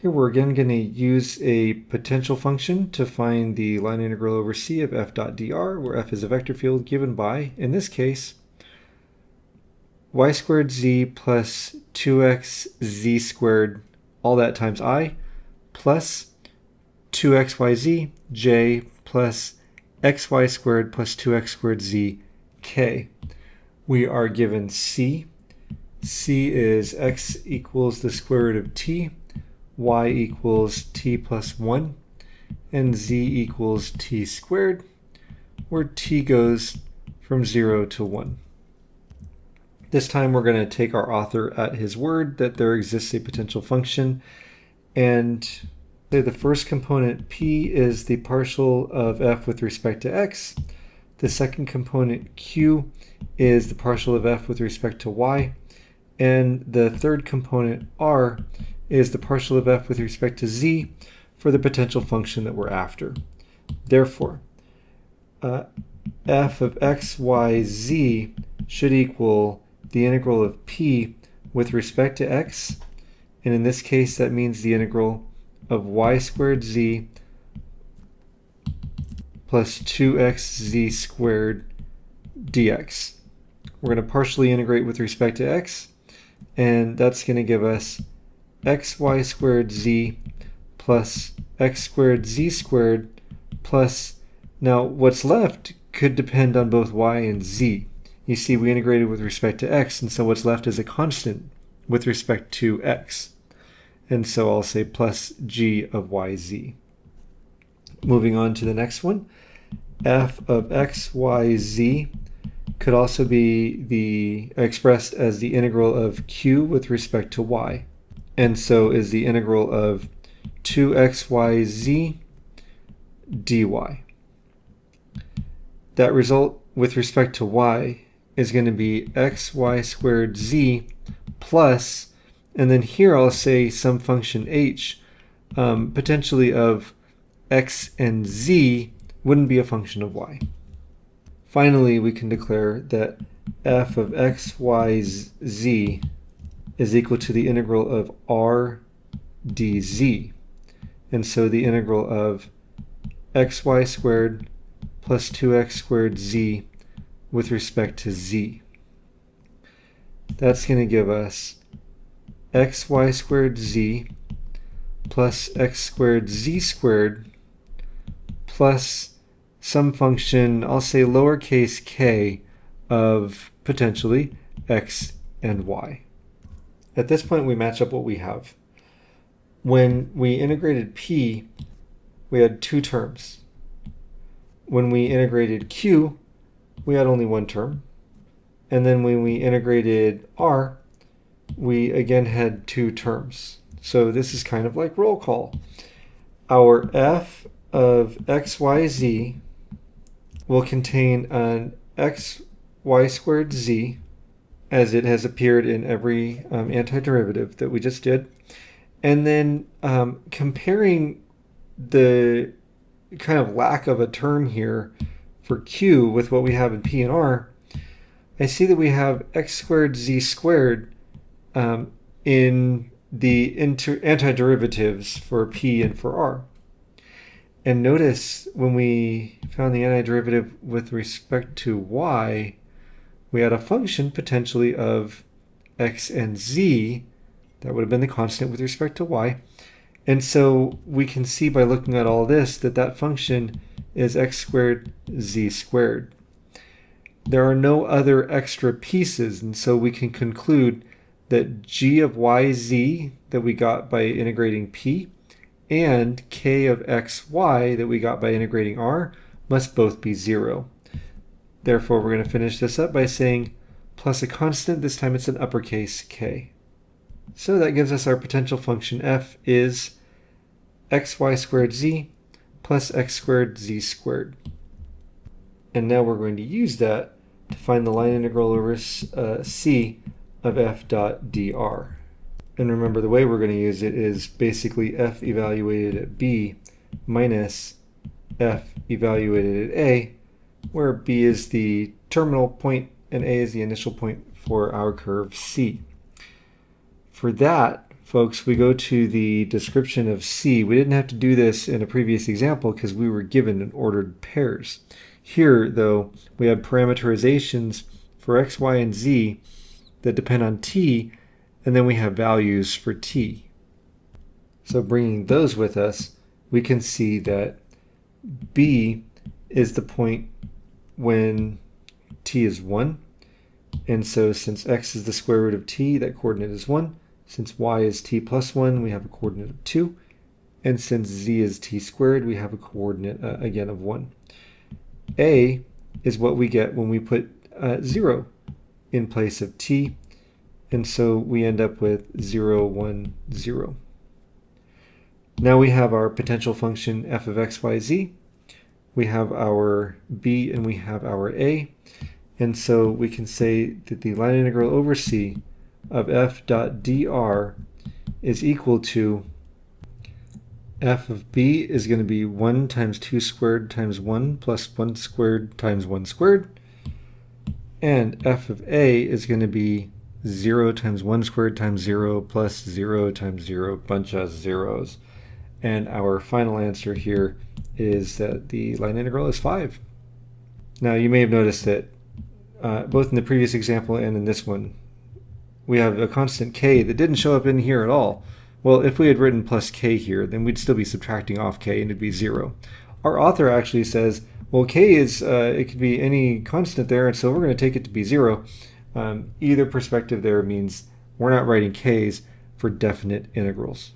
Here we're again going to use a potential function to find the line integral over c of f dot dr, where f is a vector field given by, in this case, y squared z plus 2x z squared, all that times I, plus 2xyz j plus xy squared plus 2x squared z k. We are given c. C is x equals the square root of t, y equals t plus 1, and z equals t squared, where t goes from 0 to 1. This time we're going to take our author at his word that there exists a potential function, and say the first component p is the partial of f with respect to x. The second component q is the partial of f with respect to y. And the third component r is the partial of f with respect to z for the potential function that we're after. Therefore, f of x, y, z should equal the integral of p with respect to x, and in this case that means the integral of y squared z plus 2xz squared dx. We're going to partially integrate with respect to x, and that's going to give us xy squared z plus x squared z squared plus, now what's left could depend on both y and z. You see, we integrated with respect to x, and so what's left is a constant with respect to x. And so I'll say plus g of yz. Moving on to the next one, f of x, y, z could also be expressed as the integral of q with respect to y. And so is the integral of 2xyz dy. That result with respect to y is going to be xy squared z plus, and then here I'll say some function h, potentially of x and z wouldn't be a function of y. Finally, we can declare that f of x, y, z is equal to the integral of r dz. And so the integral of xy squared plus 2x squared z with respect to z. That's going to give us xy squared z plus x squared z squared plus some function, I'll say lowercase k, of potentially x and y. At this point we match up what we have. When we integrated p, we had two terms. When we integrated q, we had only one term. And then when we integrated r, we again had two terms. So this is kind of like roll call. Our f of xyz will contain an xy squared z, as it has appeared in every antiderivative that we just did. And then comparing the kind of lack of a term here for q with what we have in p and r, I see that we have x squared z squared in the antiderivatives for p and for r. And notice when we found the antiderivative with respect to y, we had a function potentially of x and z. That would have been the constant with respect to y. And so we can see by looking at all this that that function is x squared z squared. There are no other extra pieces, and so we can conclude that g of yz that we got by integrating p and k of xy that we got by integrating r must both be 0. Therefore, we're going to finish this up by saying plus a constant, this time it's an uppercase k. So that gives us our potential function f is xy squared z plus x squared z squared. And now we're going to use that to find the line integral over c of f dot dr. And remember, the way we're going to use it is basically f evaluated at b minus f evaluated at a, where b is the terminal point and a is the initial point for our curve c. For that folks, we go to the description of C. We didn't have to do this in a previous example because we were given an ordered pairs. Here, though, we have parameterizations for x, y, and z that depend on t, and then we have values for t. So bringing those with us, we can see that B is the point when t is 1. And so since x is the square root of t, that coordinate is 1. Since y is t plus 1, we have a coordinate of 2. And since z is t squared, we have a coordinate, again, of 1. A is what we get when we put 0 in place of t. And so we end up with 0, 1, 0. Now we have our potential function f of x, y, z. We have our b and we have our a. And so we can say that the line integral over c of f dot dr is equal to f of b is going to be 1 times 2 squared times 1 plus 1 squared times 1 squared. And f of a is going to be 0 times 1 squared times 0 plus 0 times 0, bunch of zeros. And our final answer here is that the line integral is 5. Now you may have noticed that both in the previous example and in this one, we have a constant k that didn't show up in here at all. Well, if we had written plus k here, then we'd still be subtracting off k and it'd be 0. Our author actually says, well, k is, it could be any constant there, and so we're going to take it to be 0. Either perspective there means we're not writing k's for definite integrals.